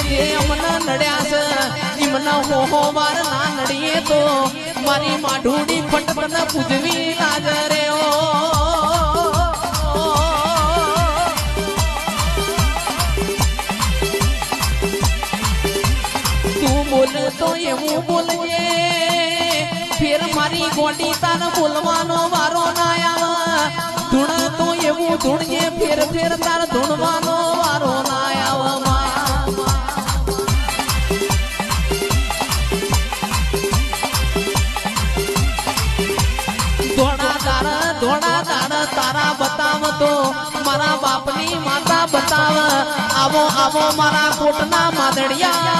જે અમને નડ્યા છે એમના હોહો વાર ના નડીએ તો મારી માઢુડી ફટફટ પૂજવી લાગે રે તું બોલ તો એવું બોલજે ફેર મારી ગોડી તાર બોલવાનો વારો ના આવે ધૂણ તો એવું ધૂણજે ફેર ફેર તાર ધૂણવાનો વારો ના આવે ધોળા દાડા તારા બતાવ તો મારા બાપની માતા બતાવ આવો આવો મારા કોટના માદડિયા